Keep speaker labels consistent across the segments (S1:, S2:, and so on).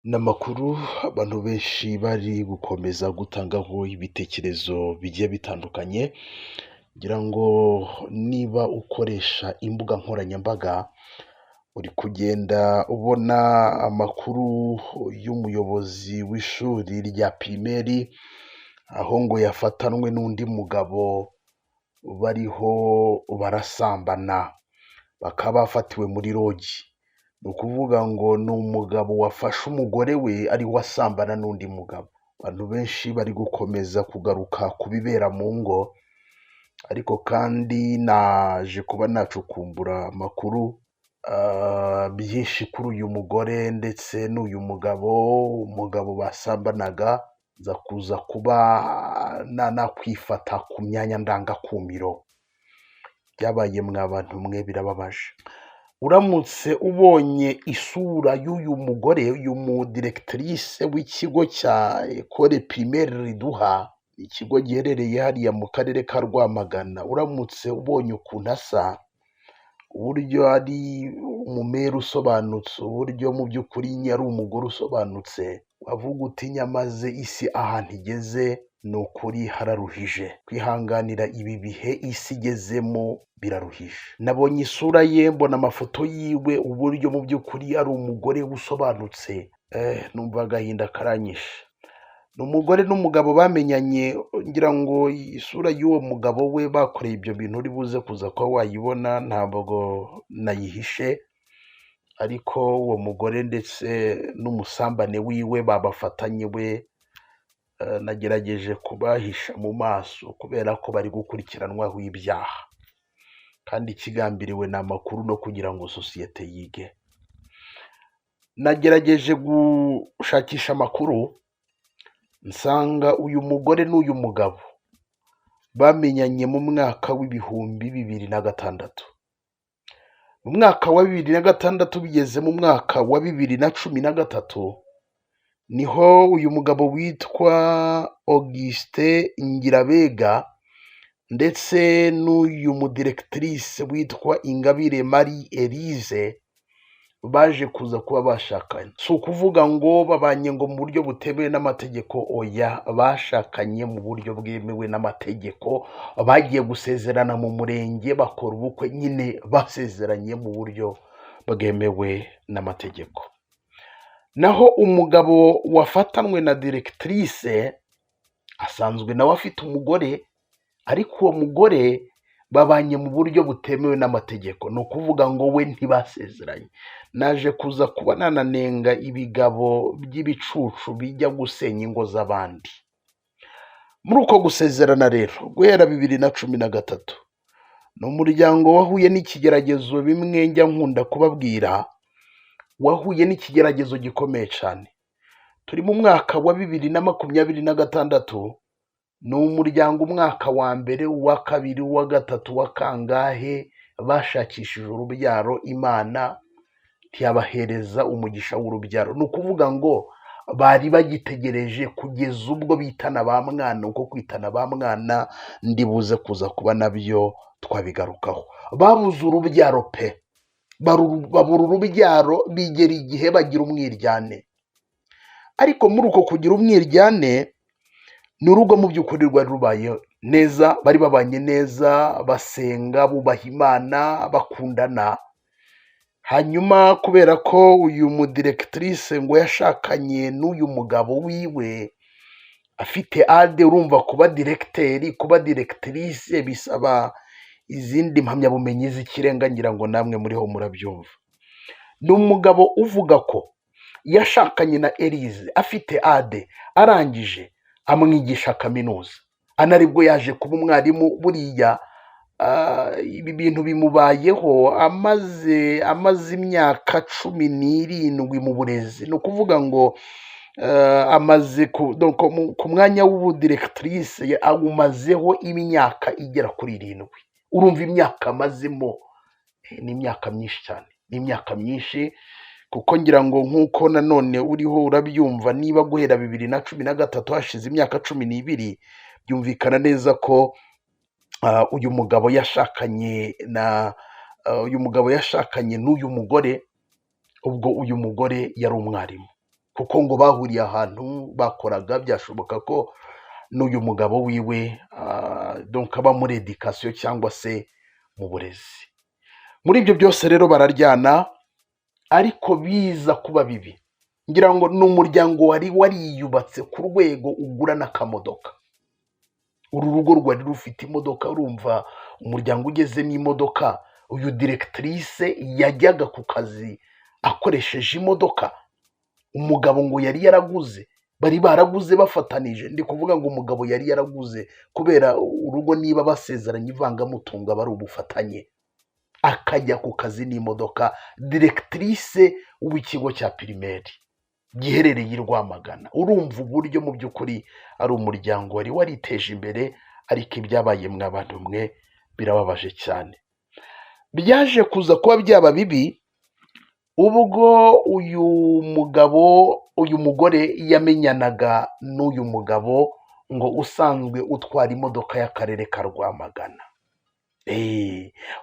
S1: N'amakuru abantu benshi bari gukomeza gutangaho ibitekerezo bigiye bitandukanye, ngira ngo niba ukoresha imbuga nkoranyambaga uri kugenda ubona amakuru y'umuyobozi w'ishuri rya pirimeri, aho ngo yafatanwe n'undi mugabo bariho barasambana, bakaba bafatiwe muri rogi. Ni ukuvuga ngo ni umugabo wafashe umugore we ariwe asambana n'undi mugabo. Abantu benshi bari gukomeza kugaruka ku bibera mu ngo, ariko kandi naje kuba nacukumbura amakuru byinshi kuri uyu mugore ndetse n'uyu mugabo, umugabo basambanaga, nza kuza kuba nakwifata ku myanya ndangakumiro. Byabaye mwa bantu mwe birababaje. Uramutse ubonye isura y'uyu mugore, uyu mudiregitrice w'ikigo cya Ecole Primaire Riduha, ikigo giherereye hariya mu karere ka Rwamagana, uramutse ubonye ukuntu asa, uburyo ari umumere usobanutse, uburyo mu by'ukuri ari umugore usobanutse, wavuga uti nyamaze isi ahantu igeze ni ukuri hararuhije. Kwihanganira ibi bihe isi igezemo biraruhije. Nabonye isura ye, mbona amafoto yiwe, uburyo mu by'ukuri ari umugore usobanutse, numva agahinda karanyishe. Ni umugore n'umugabo bamenyanye, ngira ngo isura y'uwo mugabo we bakoreye ibyo bintu uri buze kuza kuba wayibona, ntabwo nayihishe, ariko uwo mugore ndetse n'umusambane wiwe babafatanye we, nagerageje kubahisha mu maso kubera ko bari gukurikiranwaho ibyaha, kandi ikigambiriwe ni amakuru no kugira ngo sosiyete yige. Nagerageje gushakisha amakuru, nsanga uyu mugore n'uyu mugabo bamenyanye mu mwaka w'ibihumbi 2006. Mu mwaka wa 2006 bigeze mu mwaka wa 2013, niho uyu mugabo witwa Augustin Ngirabega ndetse n'uyu mudiregitrice witwa Ingabire Marie Elise baje kuza kuba bashakanye. Si ukuvuga ngo babanye ngo mu buryo butemewe n'amategeko, oya, bashakanye mu buryo bwemewe n'amategeko, bagiye gusezerana mu murenge, bakora ubukwe, nyine basezeranye mu buryo bwemewe n'amategeko. Naho umugabo wafatanwe na diregitrice asanzwe nawe afite umugore, ariko uwo mugore babanye mu buryo butemewe n'amategeko, ni ukuvuga ngo we ntibasezeranye. Naje kuza kuba nananenga ibigabo by'ibicucu bijya gusenya ingo z'abandi. Muri uko gusezerana rero, guhera 2013, ni umuryango wahuye n'ikigeragezo, bimwe njya nkunda kubabwira, wahuye n'ikigeragezo gikomeye cyane. Turi mu mwaka wa 2026, ni umuryango umwaka wa mbere, uwa kabiri, uwa gatatu, wa kangahe bashakishije urubyaro, Imana ntiyabahereza umugisha w'urubyaro. Ni ukuvuga ngo bari bagitegereje kugeza ubwo bitana ba mwana. Uko kwitana ba mwana ndibuze kuza kuba nabyo twabigarukaho. Babuze urubyaro pe, babura urubyaro, bigera igihe bagira umwiryane. Ariko muri uko kugira umwiryane, ni urugo mu by'ukuri rwari rubaye neza, bari babanye neza, basenga, bubaha Imana, bakundana. Hanyuma kubera ko uyu mudiregitrice ngo yashakanye n'uyu mugabo wiwe afite ade, urumva kuba diregiteri, kuba diregitrice bisaba izindi mpamyabumenyi z'ikirenga, ngira ngo namwe muriho murabyumva. Ni umugabo uvuga ko yashakanye na Elise afite ade, arangije amwigisha kaminuza, anaribwo yaje kuba umwarimu. Buriya ibi bintu bimubayeho amaze imyaka 17 mu burezi. Ni ukuvuga ngo amaze ku mwanya w'ubudiregitrice awumazeho imyaka igera kuri 7. Urumva imyaka amazemo, ni imyaka myinshi cyane, ni imyaka myinshi, kuko ngira ngo nk'uko nanone uriho urabyumva, niba guhera 2013 hashize imyaka 12, byumvikana neza ko uyu mugabo yashakanye n'uyu mugore, ubwo uyu mugore yari umwarimu. kuko ngo bahuriye ahantu bakoraga, byashoboka ko n'uyu mugabo wiwe donc aba muri education cyangwa se mu burezi. Muri ibyo byose rero bararyana, ariko biza kuba bibi. Ngira ngo ni umuryango wari wariyubatse ku rwego ugura n'akamodoka. Uru rugo rwari rufite imodoka, urumva umuryango ugezemo imodoka, uyu directrice yajyaga ku kazi akoresheje imodoka. Umugabo ngo yari yaraguze, bari baraguze bafatanije, ndi kuvuga ngo umugabo yari yaraguze kubera urugo niba basezeranye ivangamutungo aba ari ubufatanye, akajya ku kazi n'imodoka. Directrice w'ikigo cya primaire giherereye i Rwamagana. Urumva uburyo mu by'ukuri ari umuryango wari wariteje imbere, ariko ibyabaye mw'abantu mwe birababaje cyane. Byaje kuza kuba byaba bibi ubwo uyu mugore yamenyanaga n'uyu mugabo ngo usanzwe utwara imodoka y'akarere ka Rwamagana.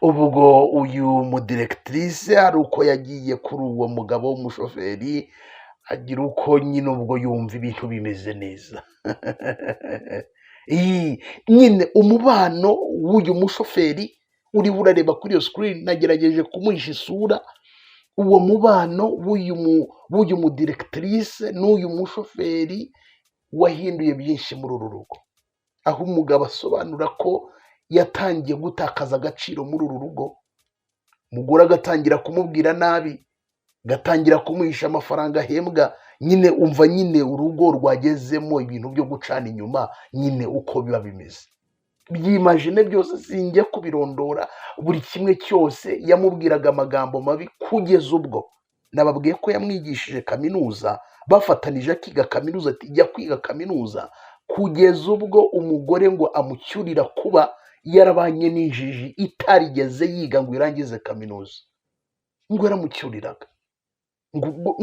S1: Ubwo uyu mudirectrice hari uko yagiye kuri uwo mugabo w'umushoferi, agira uko nyine ubwo yumva ibintu bimeze neza. Nyine umubano w'uyu mushoferi uriho urareba kuri iyo screen, nagerageje kumuhisha isura. Uwo mubano w'uyu mudirectrice n'uyu mushoferi wahinduye byinshi muri uru rugo, aho umugabo asobanura ko yatangiye gutakaza agaciro muri uru rugo. Umugore agatangira kumubwira nabi, gatangira kumuhisha amafaranga ahembwa. Nyine umva nyine urugo rwagezemo ibintu byo gucana inyuma, nyine uko biba bimeze. Byimagine byose sinjya kubirondora, buri kimwe cyose yamubwiraga amagambo mabi, kugeza ubwo nababwiye ko yamwigishije kaminuza, bafatanije akiga kaminuza, ati jya kwiga kaminuza, kugeza ubwo umugore ngo amucyurira kuba yarabanye n'injiji itarigeze yiga ngo irangize kaminuza. Ngo yaramucyuriraga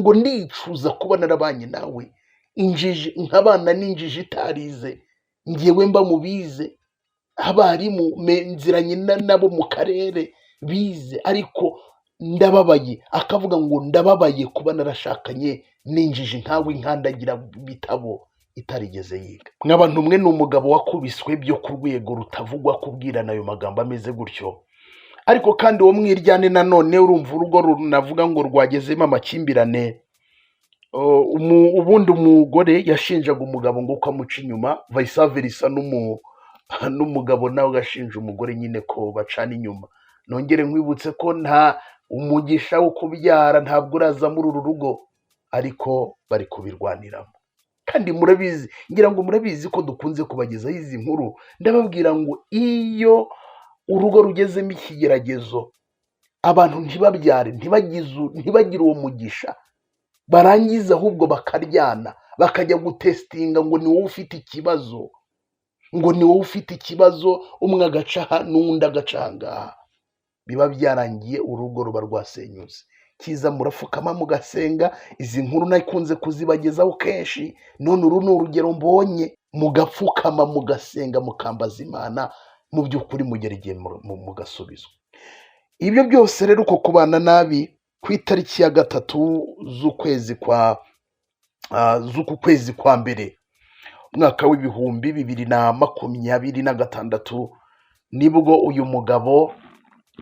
S1: ngo ndicuza kuba narabanye nawe injiji, nk'abana n'injiji itarize, ngewe mba mubize, abarimu nziranye nabo mu karere bize, ariko ndababaye. Akavuga ngo ndababaye kuba narashakanye n'injiji nkawe nkandagira bitabo itarigeze yiga. Mw'abantu mwe, ni umugabo wakubiswe byo ku rwego rutavugwa kubwirana ayo magambo ameze gutyo. Ariko kandi uwo mwiryane nanone, urumva urugo runavuga ngo rwagezemo amakimbirane. Ubundi umugore yashinjaga umugabo ngo ko amuca inyuma, vice versa n'umugabo nawe agashinja umugore nyine ko bacana inyuma. Nongere nkwibutse ko nta umugisha wo kubyara ntabwo uraza muri uru rugo, ariko bari kubirwaniramo. Kandi murabizi, ngira ngo murabizi ko dukunze kubagezaho izi nkuru. Ndababwira ngo iyo urugo rugezemo ikigeragezo, abantu ntibabyare, ntibagire uwo mugisha, barangiza ahubwo bakaryana, bakajya gutestinga ngo ni wowe ufite ikibazo, ngo ni wowe ufite ikibazo, umwe agaca aha n'undi agaca aha ngaha. Biba byarangiye urugo ruba rwasenyutse. Kiza murapfukama mugasenga. Izi nkuru nakunze kuzibagezaho kenshi, none uru ni urugero mbonye. Mugapfukama mugasenga mukambaza Imana, mu by'ukuri mugera igihe mugasubizwa. Ibyo byose rero uko kubana nabi, ku itariki ya 3 z'uku kwezi kwa mbere umwaka w'ibihumbi 2026, nibwo uyu mugabo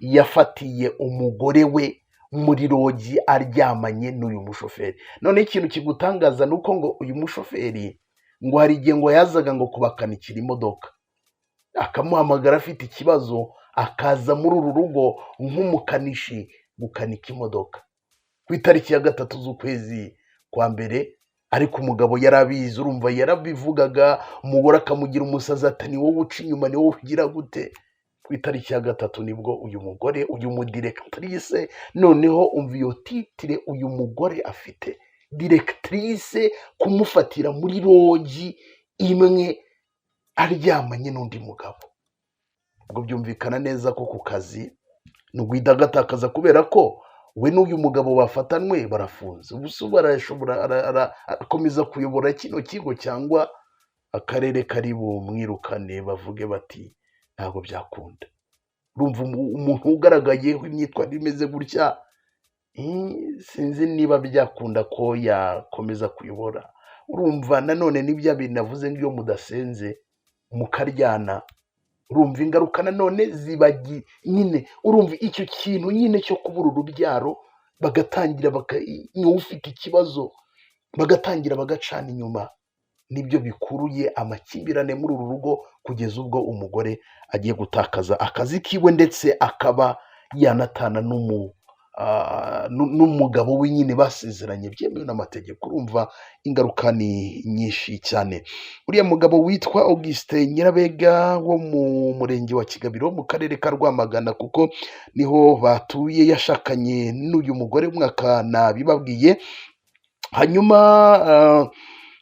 S1: yafatiye umugore we muri rogi aryamanye n'uyu mushoferi. None ikintu kigutangaza nuko ngo uyu mushoferi ngo hari igihe ngo yazaga ngo kubakanikira imodoka, akamuhamagara afite ikibazo, akaza muri uru rugo nk'umukanishi gukanika imodoka ku itariki ya 3 z'ukwezi kwa mbere. Ariko umugabo yarabizi, urumva yarabivugaga, umugore akamugira umusazi, ati ni wowe uca inyuma, ni wowe ugira gute. Ku itariki ya 3 nibwo uyu mugore, uyu mudirectrice, noneho umva iyo titire uyu mugore afite, directrice, kumufatira muri rogi imwe aryamanye n'undi mugabo. Ubwo byumvikana neza ko ku kazi n'ugwida agatakaza, kubera ko we n'uyu mugabo bafatanwe barafunze. Ubuso barashobora arakomeza kuyobora kino kigo, cyangwa akarere kari bumwirukane bavuge bati ntabwo byakunda. Urumva umuntu ugaragayeho imyitwarire imeze gutya, sinzi niba byakunda ko yakomeza kuyobora. Urumva nanone ni bya bintu navuze ngo iyo mudasenze mukaryana, urumva ingaruka nanone nyine, urumva icyo kintu nyine cyo kubura urubyaro, bagatangira niba ufite ikibazo bagatangira bagacana inyuma, nibyo bikuruye amakimbirane muri uru rugo, kugeza ubwo umugore agiye gutakaza akazi kiwe ndetse akaba yanatana n'umugabo we nyine basezeranye byemewe n'amategeko. Urumva ingaruka ni nyinshi cyane. Uriya mugabo witwa Augustin Nyirabega wo mu murenge wa Kigabiro mu karere ka Rwamagana, kuko niho batuye, yashakanye n'uyu mugore umwaka nabibabwiye. Hanyuma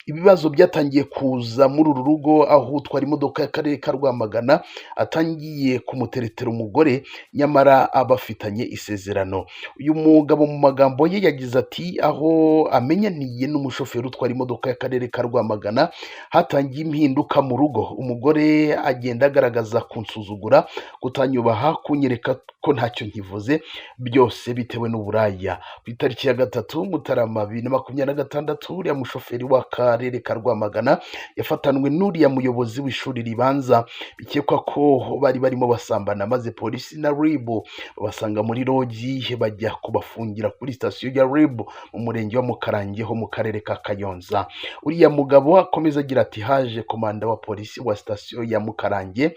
S1: ibibazo byatangiye kuza muri uru rugo, aho utwara imodoka y'akarere ka Rwamagana atangiye kumuteretera umugore nyamara abafitanye isezerano. Uyu mugabo mu magambo ye yagize ati, aho amenyaniye n'umushoferi utwara imodoka y'akarere ka Rwamagana hatangiye impinduka mu rugo. Umugore agenda agaragaza kunsuzugura, kutanyubaha, kunyereka ko ntacyo nkivuze, byose bitewe n'uburaya. Ku itariki ya 3 Mutarama 2026 uriya mushoferi w'akarere ka Rwamagana yafatanwe n'uriya muyobozi w'ishuri ribanza, bikekwa ko bari barimo basambana, maze polisi na RIB babasanga muri rogi, bajya kubafungira kuri sitasiyo ya RIB mu murenge wa Mukarange ho mu karere ka Kayonza. Uriya mugabo akomeza agira ati, haje komanda wa polisi wa sitasiyo ya Mukarange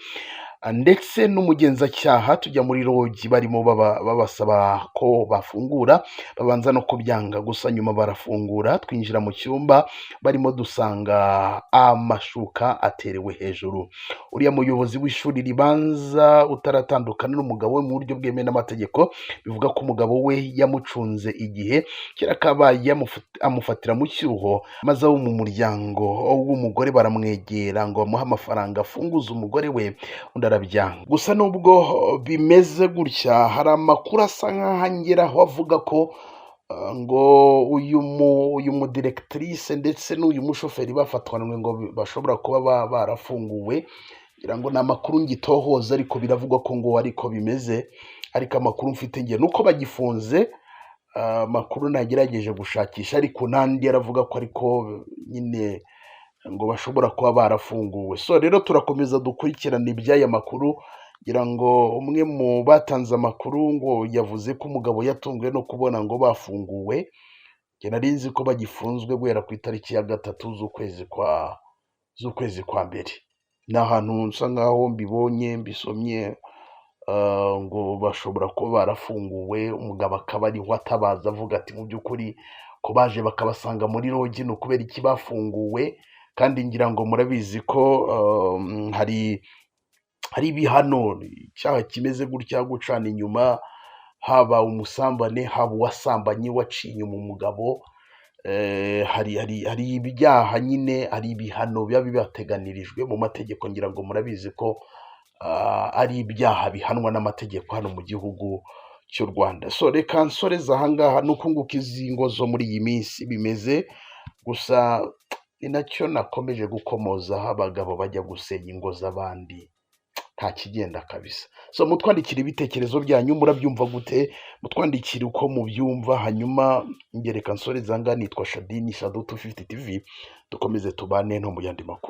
S1: ndetse n'umugenzacyaha, tujya muri rogi barimo babasaba ko bafungura, babanza no kubyanga, gusa nyuma barafungura. Twinjira mu cyumba barimo dusanga amashuka aterewe hejuru. Uriya muyobozi w'ishuri ribanza utaratandukana n'umugabo we mu buryo bwemewe n'amategeko, bivuga ko umugabo we yamucunze igihe kera kabaye, amufatira mu cyuho, maze abo mu muryango w'umugore baramwegera ngo bamuhe amafaranga afunguze umugore we, undi arabyanga. Gusa nubwo bimeze gutya, hari amakuru asa nk'aho angeraho avuga ko ngo uyu mudirektrice ndetse n'uyu mushoferi bafatwanwe ngo bashobora kuba barafunguwe. Ngira ngo ni amakuru ngitohoza, ariko biravugwa ko ngo ariko bimeze. Ariko amakuru mfite ngiye nuko bagifunze, amakuru nagerageje gushakisha, ariko nandi yaravuga ko ariko nyine ngo bashobora kuba barafunguwe. So rero turakomeza dukurikirana iby'aya makuru. Ngira ngo umwe mu batanze amakuru ngo yavuze ko umugabo yatunguwe no kubona ngo bafunguwe. Njye nari nzi ko bagifunzwe guhera ku itariki ya 3 z'ukwezi kwa mbere. Ni ahantu nsa nkaho mbibonye mbisomye, ngo bashobora kuba barafunguwe. Umugabo akaba ariho atabaza avuga ati, mu by'ukuri ko baje bakabasanga muri rogi, ni ukubera iki bafunguwe? Kandi ngira ngo murabizi ko hari ibihano, icyaha kimeze gutya, gucana inyuma, haba umusambane, haba uwasambanye waciye inyuma umugabo, hari ibyaha nyine, hari ibihano biba bibateganirijwe mu mategeko. Ngira ngo murabizi ko ari ibyaha bihanwa n'amategeko hano mu gihugu cy'u Rwanda. So reka nsoreza ahangaha, nuko nguko izi ngo zo muri iyi minsi bimeze. Gusa ni nacyo nakomeje gukomoza, aho abagabo bajya gusenya ingo z'abandi, nta kigenda kabisa. So mutwandikira ibitekerezo byanyu, murabyumva gute? Mutwandikira uko mubyumva, hanyuma ngereka nsoreza ahangaha. Nitwa Shadini Shadu 250 TV, dukomeze tubane no mu yandi makuru.